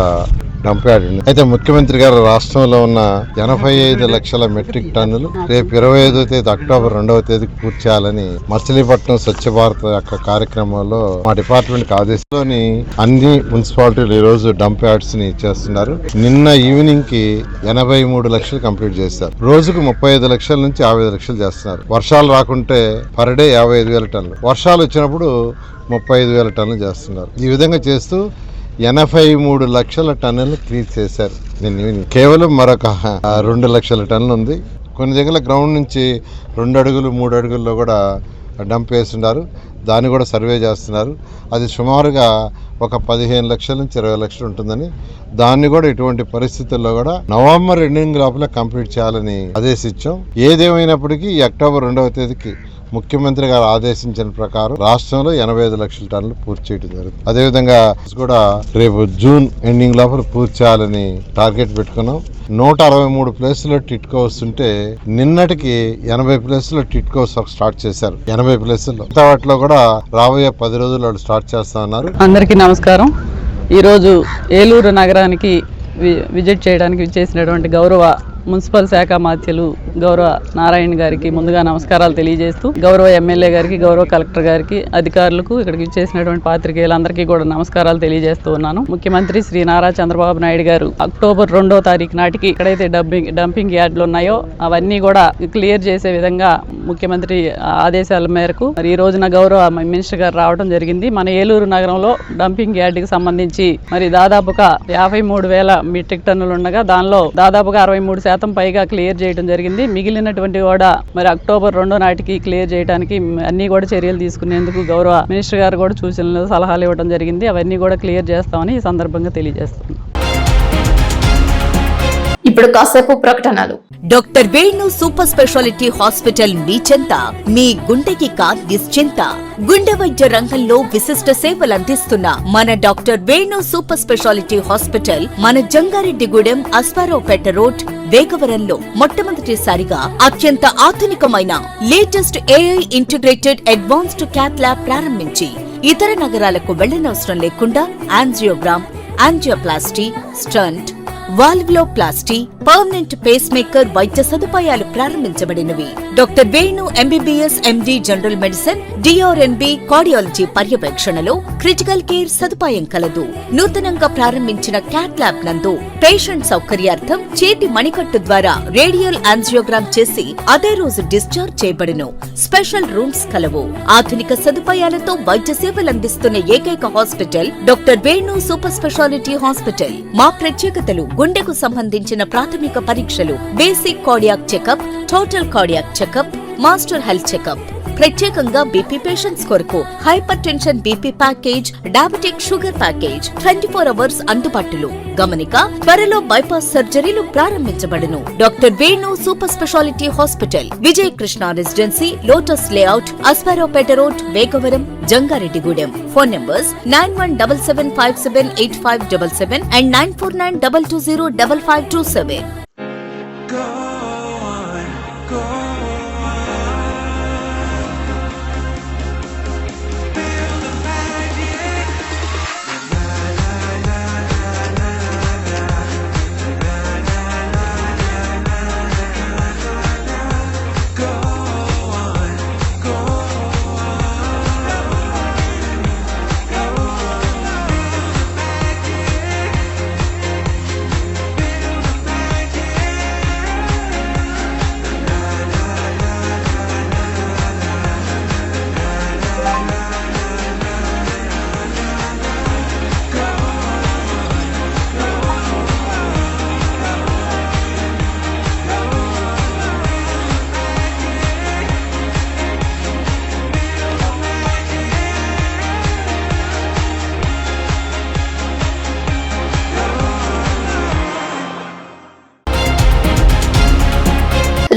డంప్ యార్డ్ ఉంది. అయితే ముఖ్యమంత్రి గారు రాష్ట్రంలో ఉన్న 85 లక్షల మెట్రిక్ టన్నులు రేపు 25వ తేదీ అక్టోబర్ 2వ తేదీకి పూర్తి చేయాలని మచిలీపట్నం స్వచ్ఛ భారత్ యొక్క కార్యక్రమంలో మా డిపార్ట్మెంట్ ఆదేశంలోని అన్ని మున్సిపాలిటీలు ఈ రోజు డంప్ యార్డ్స్ ని చేస్తున్నారు. నిన్న ఈవినింగ్ కి 83 లక్షలు కంప్లీట్ చేస్తారు. రోజుకు 35 లక్షల నుంచి 50 లక్షలు చేస్తున్నారు. వర్షాలు రాకుంటే పర్ డే 55,000 టన్నులు, వర్షాలు వచ్చినప్పుడు 35,000 టన్నులు చేస్తున్నారు. ఈ విధంగా చేస్తూ 83 లక్షల టన్నులు క్లీన్ చేశారు. కేవలం మరొక 2 లక్షల టన్నులు ఉంది. కొన్ని దగ్గర గ్రౌండ్ నుంచి 2 అడుగులు 3 అడుగుల్లో కూడా డంప్ వేస్తున్నారు. దాన్ని కూడా సర్వే చేస్తున్నారు. అది సుమారుగా ఒక 15 లక్షల నుంచి 20 లక్షలు ఉంటుందని, దాన్ని కూడా ఇటువంటి పరిస్థితుల్లో కూడా నవంబర్ ఎండింగ్ లోపల కంప్లీట్ చేయాలని ఆదేశించాం. ఏదేమైనప్పటికీ ఈ అక్టోబర్ 2వ తేదీకి ముఖ్యమంత్రి గారు ఆదేశించిన ప్రకారం రాష్ట్రంలో 85 లక్షల టన్నులు పూర్తి చేయడం జరుగుతుంది. అదేవిధంగా కూడా రేపు జూన్ ఎండింగ్ లోపల పూర్తి చేయాలని టార్గెట్ పెట్టుకున్నాం. 163 ప్లేసుల్లో టిట్కో వస్తుంటే నిన్నటికి 80 ప్లేసుల్లో టిట్కో స్టార్ట్ చేశారు. 80 ప్లేసుల్లో వాటిలో కూడా రాబోయే 10 రోజుల్లో స్టార్ట్ చేస్తా ఉన్నారు. అందరికీ నమస్కారం. ఈరోజు ఏలూరు నగరానికి విజిట్ చేయడానికి చేసినటువంటి గౌరవ మున్సిపల్ శాఖ మాత్యులు గౌరవ నారాయణ గారికి ముందుగా నమస్కారాలు తెలియజేస్తూ, గౌరవ ఎమ్మెల్యే గారికి, గౌరవ కలెక్టర్ గారికి, అధికారులకు, ఇక్కడికి చేసినటువంటి పాత్రికేయులందరికీ కూడా నమస్కారాలు తెలియజేస్తూ ఉన్నాను. ముఖ్యమంత్రి శ్రీ నారా చంద్రబాబు నాయుడు గారు అక్టోబర్ 2వ తారీఖు నాటికి ఎక్కడైతే డంపింగ్ యార్డులు ఉన్నాయో అవన్నీ కూడా క్లియర్ చేసే విధంగా ముఖ్యమంత్రి ఆదేశాల మేరకు మరి ఈ రోజున గౌరవ మినిస్టర్ గారు రావడం జరిగింది. మన ఏలూరు నగరంలో డంపింగ్ యార్డుకి సంబంధించి మరి దాదాపుగా 53,000 మెట్రిక్ టన్నులు ఉండగా దానిలో దాదాపుగా 63% పైగా క్లియర్ చేయడం జరిగింది. మిగిలినటువంటి కూడా మరి అక్టోబర్ 2 నాటికి క్లియర్ చేయడానికి అన్ని కూడా చర్యలు తీసుకునేందుకు గౌరవ మినిస్టర్ గారు కూడా సూచనలు, సలహాలు ఇవ్వడం జరిగింది. అవన్నీ కూడా క్లియర్ చేస్తామని ఈ సందర్భంగా తెలియజేస్తున్నాం. ఇప్పుడు కాసేపు ప్రకటనలు. Doctor Venu super speciality hospital మీ చెంత, మీ గుండెకి నిశ్చింత. గుండె వైద్య రంగంలో విశిష్ట సేవలు అందిస్తున్న మన doctor Venu super speciality hospital మన జంగారెడ్డిగూడెం, అస్పారావుపేట రోడ్, వేగవరంలో మొట్టమొదటిసారిగా అత్యంత ఆధునికమైన latest AI integrated advanced cath lab ప్రారంభించి ఇతర నగరాలకు వెళ్లనవసరం లేకుండా angiogram, angioplasty, stent, valvuloplasty, permanent pacemaker వైద్య సదుపాయాలు ప్రారంభించబడినవి. Doctor Venu MBBS MD general medicine, DrNB cardiology పర్యవేక్షణలో క్రిటికల్ కేర్ సదుపాయం కలదు. నూతనంగా ప్రారంభించిన క్యాట్ ల్యాబ్ నందు పేషెంట్ సౌకర్యార్థం చేతి మణికట్టు ద్వారా రేడియల్ యాంజియోగ్రామ్ చేసి అదే రోజు డిశ్చార్జ్ చేయబడును. స్పెషల్ రూమ్స్ కలవు. ఆధునిక సదుపాయాలతో వైద్య సేవలందిస్తున్న ఏకైక hospital doctor Venu super speciality hospital. మా ప్రత్యేకతలు: గుండెకు సంబంధించిన ప్రాథమిక పరీక్షలు, basic cardiac checkup, total cardiac checkup, master health checkup. ప్రత్యేకంగా బీపీ పేషెంట్స్ కొరకు hypertension BP package, diabetic sugar package 24 hours అందుబాటులో. గమనిక: త్వరలో బైపాస్ సర్జరీలు ప్రారంభించబడును. Doctor Venu super speciality hospital, Vijaya Krishna residency, lotus layout, Aswaraopeta road, Vegavaram, Jangareddygudem. Phone numbers 9177578577 and 9492205527.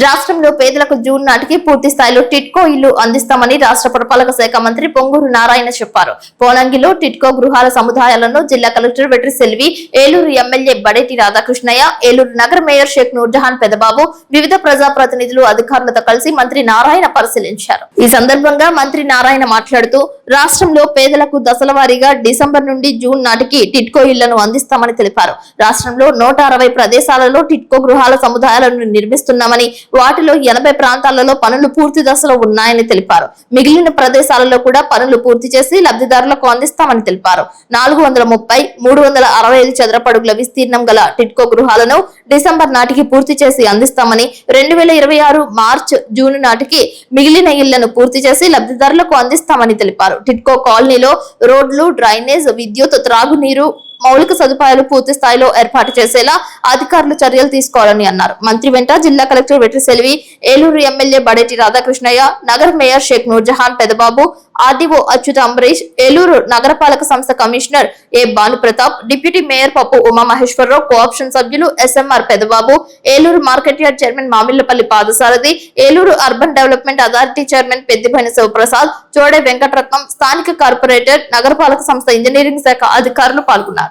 రాష్ట్రంలో పేదలకు June నాటికి పూర్తి స్థాయిలో టిట్కో ఇల్లు అందిస్తామని రాష్ట్ర పురపాలక శాఖ మంత్రి పొంగూరు నారాయణ చెప్పారు. పోలంగిలో టిట్కో గృహాల సముదాయాలను జిల్లా కలెక్టర్ వెట్రి సెల్వి, ఏలూరు ఎమ్మెల్యే బడేటి రాధాకృష్ణయ్య, ఏలూరు నగర మేయర్ షేక్ నూర్జహాన్ పెదబాబు, వివిధ ప్రజాప్రతినిధులు, అధికారులతో కలిసి మంత్రి నారాయణ పరిశీలించారు. ఈ సందర్భంగా మంత్రి నారాయణ మాట్లాడుతూ రాష్ట్రంలో పేదలకు దశల వారీగా డిసెంబర్ నుండి జూన్ నాటికి టిట్కో ఇళ్లను అందిస్తామని తెలిపారు. రాష్ట్రంలో 160 ప్రదేశాలలో టిట్కో గృహాల సముదాయాలను నిర్మిస్తున్నామని, వాటిలో 80 ప్రాంతాలలో పనులు పూర్తి దశలో ఉన్నాయని తెలిపారు. మిగిలిన ప్రదేశాలలో కూడా పనులు పూర్తి చేసి లబ్ధిదారులకు అందిస్తామని తెలిపారు. 430, 365 చదరపడుగుల విస్తీర్ణం గల టిట్కో గృహాలను డిసెంబర్ నాటికి పూర్తి చేసి అందిస్తామని, 2026 మార్చ్, జూన్ నాటికి మిగిలిన ఇళ్లను పూర్తి చేసి లబ్ధిదారులకు అందిస్తామని తెలిపారు. టిట్కో కాలనీలో రోడ్లు, డ్రైనేజ్, విద్యుత్, త్రాగునీరు, మౌలిక సదుపాయాలు పూర్తి స్థాయిలో ఏర్పాటు చేసేలా అధికారులు చర్యలు తీసుకోవాలని అన్నారు. మంత్రి వెంట జిల్లా కలెక్టర్ వెట్రి సెల్వి, ఏలూరు ఎమ్మెల్యే బడేటి రాధాకృష్ణయ్య, నగర మేయర్ షేక్ నూర్జహాన్ పెదబాబు, ఆర్డీఓ అచ్యుత అంబరీష్, ఏలూరు నగరపాలక సంస్థ commissioner A Bhanuprathap, deputy mayor Pappu Umamaheswararao, cooption సభ్యులు SMR Pedababu, Eluru market yard chairman Mamillapalli Padasarathi, Eluru urban development authority chairman Peddipaina Sivaprasad, Chode Venkataratnam, స్థానిక కార్పొరేటర్, నగరపాలక సంస్థ ఇంజనీరింగ్ శాఖ అధికారులు పాల్గొన్నారు.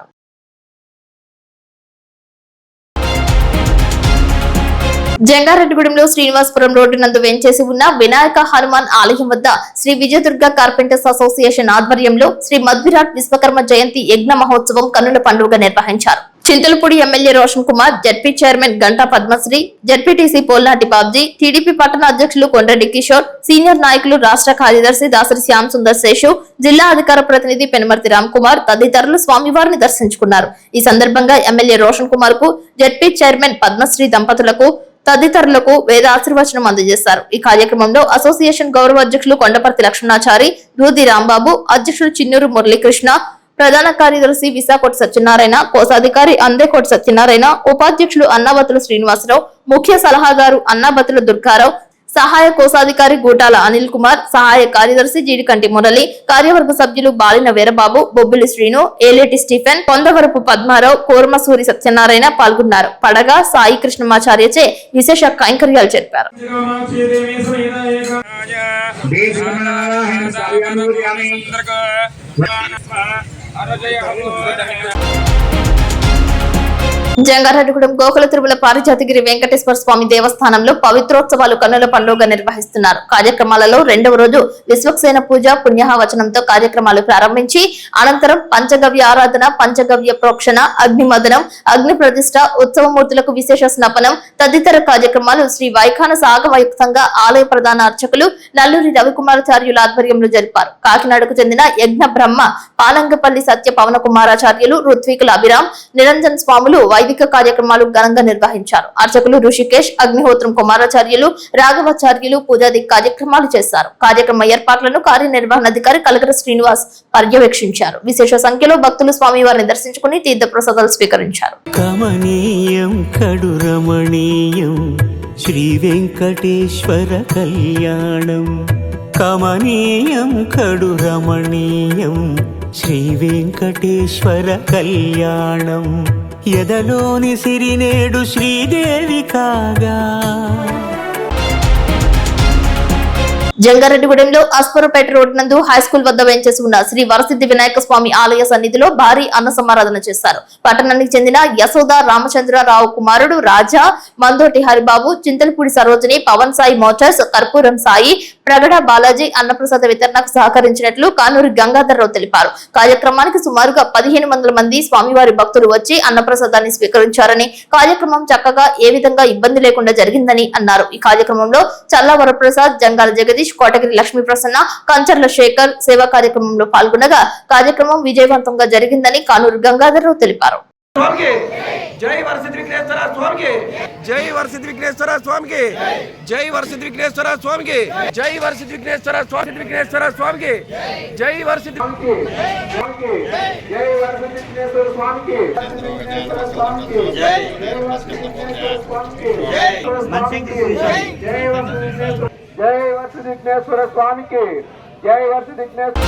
జంగారెడ్డిగూడెంలో శ్రీనివాసపురం రోడ్డు నందు వెంచేసి ఉన్న వినాయక హనుమాన్ ఆలయం వద్ద శ్రీ విజయదుర్గ కార్పెంటర్స్ అసోసియేషన్ ఆధ్వర్యంలో శ్రీ మధ్విరాట్ విశ్వకర్మ జయంతి యజ్ఞ మహోత్సవం కన్నుల పండుగ నిర్వహించారు. Chintalapudi MLA Roshan Kumar, ZP chairman Ganta Padmasri, ZPTC Polnati Babji, TDP పట్టణ అధ్యక్షులు కొండ్రెడ్డి కిషోర్, సీనియర్ నాయకులు రాష్ట్ర కార్యదర్శి దాసరి శ్యామ్ సుందర్ శేషు, జిల్లా అధికార ప్రతినిధి పెనుమర్తి రామ్ కుమార్ తదితరులు స్వామివారిని దర్శించుకున్నారు. ఈ సందర్భంగా ఎమ్మెల్యే రోషన్ కుమార్ కు, జడ్పీ చైర్మన్ పద్మశ్రీ దంపతులకు తదితరులకు వేద ఆశీర్వచనం అందజేశారు. ఈ కార్యక్రమంలో అసోసియేషన్ గౌరవ అధ్యక్షులు కొండపర్తి లక్ష్మణాచారి, దూది రాంబాబు, అధ్యక్షులు చిన్నూరు మురళీకృష్ణ, ప్రధాన కార్యదర్శి విశాఖోటి సత్యనారాయణ, కోశాధికారి అందేకోటి సత్యనారాయణ, ఉపాధ్యక్షులు అన్నాబతుల శ్రీనివాసరావు, ముఖ్య సలహాదారు అన్నాబతుల దుర్గారావు, సహాయ కోశాధికారి గూటాల అనిల్ కుమార్, సహాయ కార్యదర్శి జీడికంటి మురళి, కార్యవర్గ సభ్యులు బాలిన వీరబాబు, బొబ్బిలి శ్రీను, ఏలేటి స్టీఫెన్, పొందవరపు పద్మారావు, కోరమసూరి సత్యనారాయణ పాల్గొన్నారు. పడగా సాయి కృష్ణమాచార్యచే విశేష కైంకర్యాలు చెప్పారు. జంగారెడ్డిగూడెం గోకుల తిరుమల పారిజాతగిరి వెంకటేశ్వర స్వామి దేవస్థానంలో పవిత్రోత్సవాలు కన్నుల పండుగ నిర్వహిస్తున్నారు. కార్యక్రమాలలో రెండవ రోజు విశ్వక్సేన పూజ, పుణ్యాహవచనంతో కార్యక్రమాలు ప్రారంభించి అనంతరం పంచగవ్య ఆరాధన, పంచగవ్య ప్రోక్షణ, అగ్నిమదనం, అగ్ని ప్రతిష్ఠ, ఉత్సవమూర్తులకు విశేష స్నపనం తదితర కార్యక్రమాలు శ్రీ వైఖాన సాగవయుక్తంగా ఆలయ ప్రధాన అర్చకులు నల్లూరి రవికుమారాచార్యుల ఆధ్వర్యంలో జరిపారు. కాకినాడకు చెందిన యజ్ఞ బ్రహ్మ పాలంగపల్లి సత్య పవన కుమారాచార్యులు, రుత్వికుల అభిరామ్, నిరంజన్ స్వాములు వైదిక కార్యక్రమాలు ఘనంగా నిర్వహించారు. అర్చకులు ఋషికేష్, అగ్నిహోత్రం కుమారాచార్యులు, రాఘవాచార్యులు పూజాది కార్యక్రమాలు చేశారు. కార్యక్రమ ఏర్పాట్లను కార్యనిర్వహణాధికారి కలకర శ్రీనివాస్ పర్యవేక్షించారు. విశేష సంఖ్యలో భక్తులు స్వామివారిని దర్శించుకుని తీర్థ ప్రసాదాలు స్వీకరించారు. కమనీయం కడు రమణీయం శ్రీ వెంకటేశ్వర కళ్యాణం, కమనీయం కడు రమణీయం శ్రీ వెంకటేశ్వర కళ్యాణం, ఎదలోని సిరినేడు శ్రీదేవి కాగా. జంగారెడ్డిగూడెంలో అస్పరపేట రోడ్ నందు హైస్కూల్ వద్ద వేంచేసి ఉన్న శ్రీ వరసిద్ధి వినాయక స్వామి ఆలయ సన్నిధిలో భారీ అన్న సమారాధన చేశారు. పట్టణానికి చెందిన యశోద రామచంద్రరావు కుమారుడు రాజా, మందోటి హరిబాబు, చింతలపూడి సరోజిని, పవన్ సాయి మోటార్స్, కర్పూరం సాయి, ప్రగడ బాలాజీ అన్నప్రసాద వితరణకు సహకరించినట్లు కానూరి గంగాధర్రావు తెలిపారు. కార్యక్రమానికి సుమారుగా 1500 మంది స్వామివారి భక్తులు వచ్చి అన్నప్రసాదాన్ని స్వీకరించారని, కార్యక్రమం చక్కగా ఏ విధంగా ఇబ్బంది లేకుండా జరిగిందని అన్నారు. ఈ కార్యక్రమంలో చల్లా వరప్రసాద్, జంగాల జగదీష్, కోటగిరి లక్ష్మీ ప్రసన్న, కంచర్ల శేఖర్ సేవా కార్యక్రమంలో పాల్గొనగా కార్యక్రమం విజయవంతంగా జరిగిందని కానూరు గంగాధర్రావు తెలిపారు. జై వరసిద్ధి విఘ్నేశ్వర స్వామికి, జై వరసిద్ధి విఘ్నేశ్వర స్వామికి, జై వరసిద్ధి విఘ్నేశ్వర స్వామికి, జై వరసిద్ధి విఘ్నేశ్వర స్వామి విఘ్నేశ్వర స్వామికి, జై వరసిద్ధి జై వరసిద్ధి విఘ్నేశ్వర స్వామికి, జై వరసిద్ధి విఘ్నేశ్వర స్వామికి, జై వరసిద్ధి విఘ్నేశ్వర స్వామికి, జై వరసిద్ధి విఘ్నేశ్వర.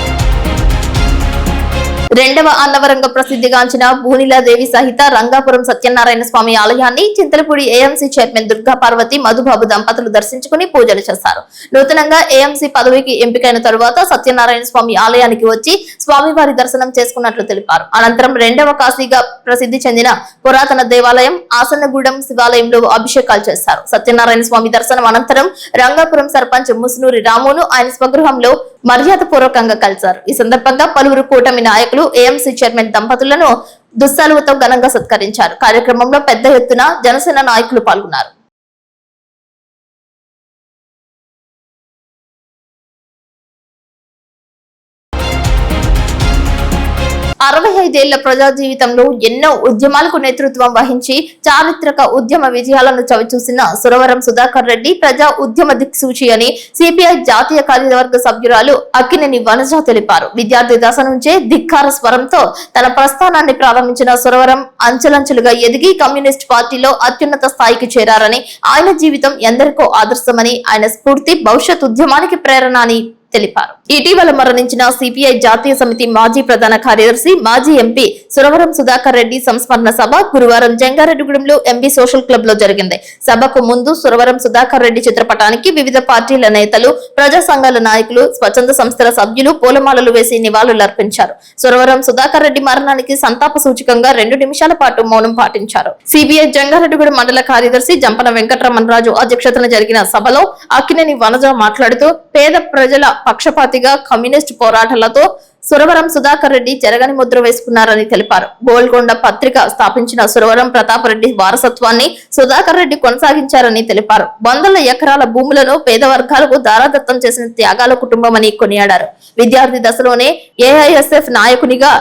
రెండవ అన్నవరంగ ప్రసిద్ధిగాంచిన భూనిలాదేవి సహిత రంగాపురం సత్యనారాయణ స్వామి ఆలయాన్ని చింతలపూడి ఏఎంసీ చైర్మన్ దుర్గా పార్వతి, మధుబాబు దంపతులు దర్శించుకుని పూజలు చేశారు. నూతనంగా ఏఎంసీ పదవికి ఎంపికైన తరువాత సత్యనారాయణ స్వామి ఆలయానికి వచ్చి స్వామివారి దర్శనం చేసుకున్నట్లు తెలిపారు. అనంతరం రెండవ కాశీగా ప్రసిద్ధి చెందిన పురాతన దేవాలయం ఆసన్నగూడెం శివాలయంలో అభిషేకాలు చేశారు. సత్యనారాయణ స్వామి దర్శనం అనంతరం రంగాపురం సర్పంచ్ ముసునూరి రామును ఆయన స్వగృహంలో మర్యాద పూర్వకంగా కలిశారు. ఈ సందర్భంగా పలువురు కూటమి నాయకులు ఏఎంసీ చైర్మన్ దంపతులను దుస్సాలువతో ఘనంగా సత్కరించారు. కార్యక్రమంలో పెద్ద ఎత్తున జనసేన నాయకులు పాల్గొన్నారు. 65 ఏళ్ల ప్రజా జీవితంలో ఎన్నో ఉద్యమాలకు నేతృత్వం వహించి చారిత్రక ఉద్యమ విజయాలను చవిచూసిన సురవరం సుధాకర్ రెడ్డి ప్రజా ఉద్యమ దిక్సూచి అని సిపిఐ జాతీయ కార్యవర్గ సభ్యురాలు అక్కినేని వనజ తెలిపారు. విద్యార్థి దశ నుంచే ధిక్కార స్వరంతో తన ప్రస్థానాన్ని ప్రారంభించిన సురవరం అంచెలంచెలుగా ఎదిగి కమ్యూనిస్ట్ పార్టీలో అత్యున్నత స్థాయికి చేరారని, ఆయన జీవితం ఎందరికో ఆదర్శమని, ఆయన స్ఫూర్తి భవిష్యత్ ఉద్యమానికి ప్రేరణ అని తెలిపారు. ఇటీవల మరణించిన సిపిఐ జాతీయ సమితి మాజీ ప్రధాన కార్యదర్శి, మాజీ ఎంపీ సురవరం సుధాకర్ రెడ్డి సంస్మరణ సభ గురువారం జంగారెడ్డిగూడెంలో ఎంబీ సోషల్ క్లబ్ లో జరిగింది. సభకు ముందు సురవరం సుధాకర్ రెడ్డి చిత్రపటానికి వివిధ పార్టీల నేతలు, ప్రజా సంఘాల నాయకులు, స్వచ్ఛంద సంస్థల సభ్యులు పూలమాలలు వేసి నివాళులర్పించారు. సురవరం సుధాకర్ రెడ్డి మరణానికి సంతాప సూచకంగా 2 నిమిషాల పాటు మౌనం పాటించారు. సిపిఐ జంగారెడ్డిగూడెం మండల కార్యదర్శి జంపన వెంకటరమణరాజు అధ్యక్షతన జరిగిన సభలో అక్కినేని వనజ మాట్లాడుతూ, పేద ప్రజల పక్షపాతిగా కమ్యూనిస్ట్ పోరాటాలతో సురవరం సుధాకర్ రెడ్డి జరగని ముద్ర వేసుకున్నారని తెలిపారు. గోల్కొండ పత్రిక స్థాపించిన సురవరం ప్రతాప్ రెడ్డి వారసత్వాన్ని సుధాకర్ రెడ్డి కొనసాగించారని తెలిపారు. వందల ఎకరాల భూములను పేద వర్గాలకు దారాదత్తం చేసిన త్యాగాల కుటుంబమని కొనియాడారు. విద్యార్థి దశలోనే ఏఐఎస్ఎఫ్ నాయకునిగా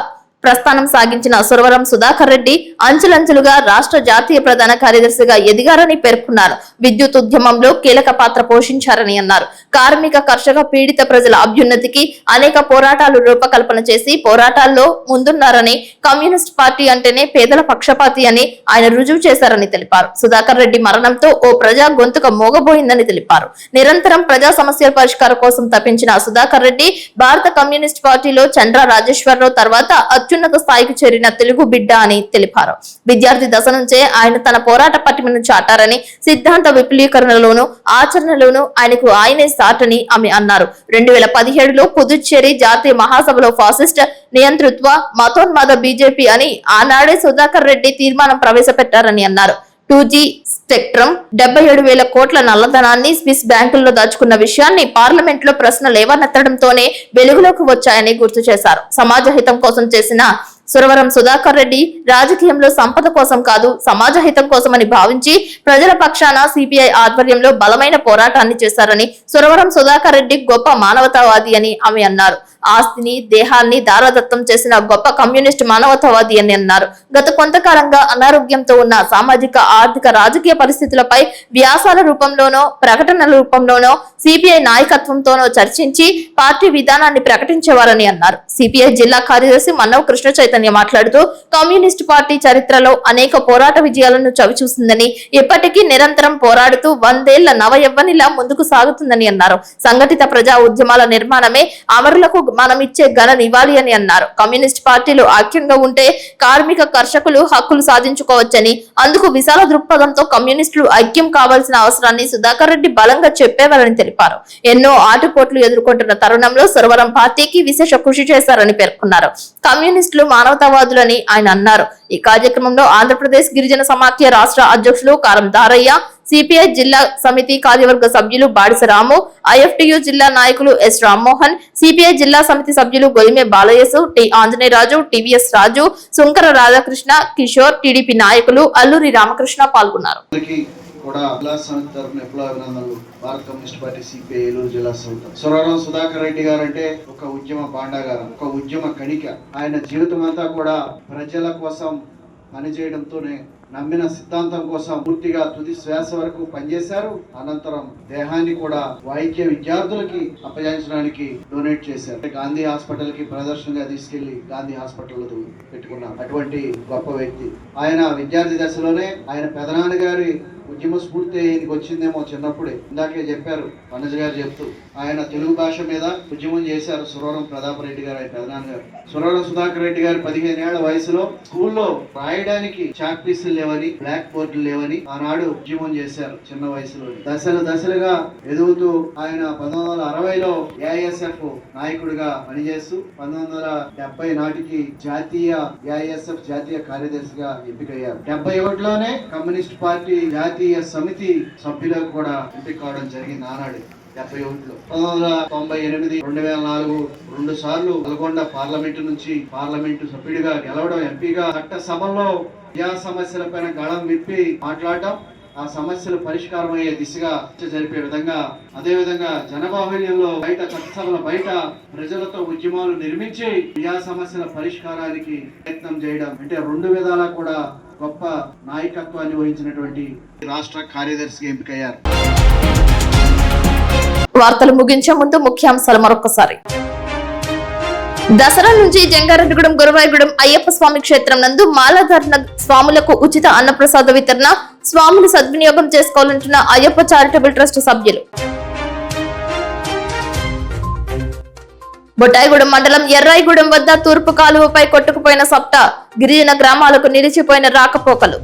ప్రస్థానం సాగించిన సురవరం సుధాకర్ రెడ్డి అంచెలంచెలుగా రాష్ట్ర జాతీయ ప్రధాన కార్యదర్శిగా ఎదిగారని పేర్కొన్నారు. విద్యుత్ ఉద్యమంలో కీలక పాత్ర పోషించారని అన్నారు. కార్మిక కర్షక పీడిత ప్రజల అభ్యున్నతికి అనేక పోరాటాలు రూపకల్పన చేసి పోరాటాల్లో ముందున్నారని, కమ్యూనిస్ట్ పార్టీ అంటేనే పేదల పక్షపాతి అని ఆయన రుజువు చేశారని తెలిపారు. సుధాకర్ రెడ్డి మరణంతో ఓ ప్రజా గొంతుక మోగబోయిందని తెలిపారు. నిరంతరం ప్రజా సమస్యల పరిష్కారం కోసం తప్పించిన సుధాకర్ రెడ్డి భారత కమ్యూనిస్ట్ పార్టీలో చంద్ర రాజేశ్వరరావు తర్వాత అత్యున్నత స్థాయికి చేరిన తెలుగు బిడ్డ అని తెలిపారు. విద్యార్థి దశ నుంచే ఆయన తన పోరాట పటిమను చాటారని, సిద్ధాంత విపులీకరణలోను ఆచరణలోను ఆయనకు ఆయనే సాటని ఆమె అన్నారు. 2017లో పుదుచ్చేరి జాతీయ మహాసభలో ఫాసిస్ట్ నియంతృత్వ మతోన్మాద బీజేపీ అని ఆనాడే సుధాకర్ రెడ్డి తీర్మానం ప్రవేశపెట్టారని అన్నారు. 2G స్పెక్ట్రమ్ 77,000 కోట్ల నల్లధనాన్ని స్విస్ బ్యాంకుల్లో దాచుకున్న విషయాన్ని పార్లమెంట్ లో ప్రశ్న లేవనెత్తడంతోనే వెలుగులోకి వచ్చాయని గుర్తు చేశారు. సమాజ హితం కోసం చేసిన సురవరం సుధాకర్ రెడ్డి రాజకీయంలో సంపద కోసం కాదు, సమాజ హితం కోసమని భావించి ప్రజల పక్షాన సిపిఐ ఆధ్వర్యంలో బలమైన పోరాటాన్ని చేశారని, సురవరం సుధాకర్ రెడ్డి గొప్ప మానవతావాది అని ఆమె అన్నారు. ఆస్తిని దేహాన్ని దారాదత్తం చేసిన గొప్ప కమ్యూనిస్ట్ మానవతావాది అని అన్నారు. గత కొంతకాలంగా అనారోగ్యంతో ఉన్న సామాజిక ఆర్థిక రాజకీయ పరిస్థితులపై వ్యాసాల రూపంలోనో ప్రకటనల రూపంలోనో సిపిఐ నాయకత్వంతోనో చర్చించి పార్టీ విధానాన్ని ప్రకటించేవారని అన్నారు. సిపిఐ జిల్లా కార్యదర్శి మన్నవ కృష్ణ చైతన్య మాట్లాడుతూ కమ్యూనిస్ట్ పార్టీ చరిత్రలో అనేక పోరాట విజయాలను చవిచూసిందని, ఇప్పటికీ నిరంతరం పోరాడుతూ 100 ఏళ్ల నవయవ్వనిలా ముందుకు సాగుతుందని అన్నారు. సంఘటిత ప్రజా ఉద్యమాల నిర్మాణమే అమరులకు మనం ఇచ్చే ఘన నివాళి అని అన్నారు. కమ్యూనిస్ట్ పార్టీలు ఐక్యంగా ఉంటే కార్మిక కర్షకులు హక్కులు సాధించుకోవచ్చని, అందుకు విశాల దృక్పథంతో కమ్యూనిస్టులు ఐక్యం కావాల్సిన అవసరాన్ని సుధాకర్ రెడ్డి బలంగా చెప్పేవారని తెలిపారు. ఎన్నో ఆటుపోట్లు ఎదుర్కొంటున్న తరుణంలో సురవరం పార్టీకి విశేష కృషి చేశారని పేర్కొన్నారు. కమ్యూనిస్టులు మానవతావాదులని ఆయన అన్నారు. ఈ కార్యక్రమంలో ఆంధ్రప్రదేశ్ గిరిజన సమాఖ్య రాష్ట్ర అధ్యక్షులు కారం దారయ్య, సిపిఐ జిల్లా సమితి కార్యవర్గ సభ్యులు బాడిస రాము, ఐఎఫ్టియు జిల్లా నాయకులు ఎస్ రామ్మోహన్, సిపిఐ జిల్లా సమితి సభ్యులు గొలిమే బాలయేసు, టి ఆంజనేయరాజు, టివిఎస్ రాజు, సుంకర రాధాకృష్ణ, కిషోర్, టీడీపీ నాయకులు అల్లూరి రామకృష్ణ పాల్గొన్నారు. భారత కమ్యూనిస్ట్ పార్టీ సిపిఐ ఏలూరు జిల్లా సురవరం సుధాకర్ రెడ్డి గారు అంటే ఒక ఉద్యమ భాండాగారం, ఒక ఉద్యమ కణిక. ఆయన జీవితం అంతా కూడా ప్రజల కోసం పనిచేయడంతోనే, నమ్మిన సిద్ధాంతం కోసం పూర్తిగా తుది శ్వాస వరకు పనిచేశారు. అనంతరం దేహాన్ని కూడా వైద్య విద్యార్థులకి అప్పగించడానికి డొనేట్ చేశారు. గాంధీ హాస్పిటల్ కి ప్రదర్శనగా తీసుకెళ్లి గాంధీ హాస్పిటల్ పెట్టుకున్నారు. అటువంటి గొప్ప వ్యక్తి. ఆయన విద్యార్థి దశలోనే ఆయన పెదనాన్న గారి ఉద్యమ స్ఫూర్తి ఆయనకి వచ్చిందేమో చిన్నప్పుడే. ఇందాకే చెప్పారు పన్నజ గారు చెప్తూ, ఆయన తెలుగు భాష మీద ఉద్యమం చేశారు. సురవరం ప్రతాప్ రెడ్డి గారు ఆయన పెదనాన్న గారు. సురవరం సుధాకర్ రెడ్డి గారు 15 ఏళ్ల వయసులో స్కూల్లో రాయడానికి చాక్ పీసులు లేవని, బ్లాక్ బోర్డులు లేవని ఆనాడు ఉద్యమం చేశారు చిన్న వయసులో. దశలుగా ఎదుగుతూ ఆయన 1960లో ఏఐఎస్ఎఫ్ నాయకుడిగా పనిచేస్తూ 1970 నాటికి జాతీయ ఏఐఎస్ఎఫ్ జాతీయ కార్యదర్శిగా ఎంపికయ్యారు. 71లోనే కమ్యూనిస్ట్ పార్టీ జాతీయ సమితి సభ్యులకు కూడా ఎంపిక కావడం జరిగింది. ఆనాడు 71లో 1998, 2004 2 సార్లు నల్గొండ పార్లమెంటు నుంచి పార్లమెంటు సభ్యుడిగా గెలవడం, ఎంపీగా చట్టసభలో ప్రజా సమస్యలపైన గళం విప్పి మాట్లాడటం, ఆ సమస్యలు పరిష్కారం అయ్యే దిశగా జరిపే విధంగా, అదే విధంగా జనబాహుళ్యంలో బయట చట్టసభల బయట ప్రజలతో ఉద్యమాలు నిర్మించి ప్రజా సమస్యల పరిష్కారానికి ప్రయత్నం చేయడం, అంటే 2 విధాలా కూడా గొప్ప నాయకత్వాన్ని వహించినటువంటి రాష్ట్ర కార్యదర్శిగా ఎంపికయ్యారు. వార్తలు ముగించే ముందు ముఖ్యాంశాలు మరొకసారి. దసరా నుంచి జంగారెడ్డిగూడెం గురవాయిగూడెం అయ్యప్ప స్వామి క్షేత్రం నందు మాలాధారణ స్వాములకు ఉచిత అన్నప్రసాద వితరణ, స్వాములు సద్వినియోగం చేసుకోవాలంటున్న అయ్యప్ప చారిటబుల్ ట్రస్ట్ సభ్యులు. బొట్టాయిగూడెం మండలం ఎర్రాయిగూడెం వద్ద తూర్పు కాలువపై కొట్టుకుపోయిన సప్త గిరిజన గ్రామాలకు నిలిచిపోయిన రాకపోకలు.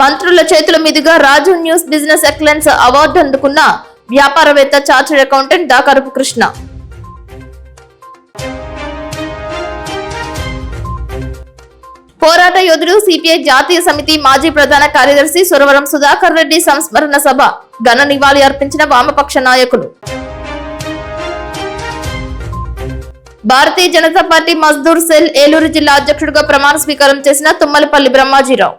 మంత్రుల చేతుల మీదుగా రాజు న్యూస్ బిజినెస్ ఎక్సలెన్స్ అవార్డు అందుకున్న వ్యాపారవేత్త చార్టెడ్ అకౌంటెంట్ దాకరపు కృష్ణ. పోరాట యోధుడు సిపిఐ జాతీయ సమితి మాజీ ప్రధాన కార్యదర్శి సురవరం సుధాకర్ రెడ్డి సంస్మరణ సభ ఘన నివాళి అర్పించిన వామపక్ష నాయకులు. భారతీయ జనతా పార్టీ మజ్దూర్ సెల్ ఏలూరు జిల్లా అధ్యక్షుడిగా ప్రమాణ స్వీకారం చేసిన తుమ్మలపల్లి బ్రహ్మాజీరావు.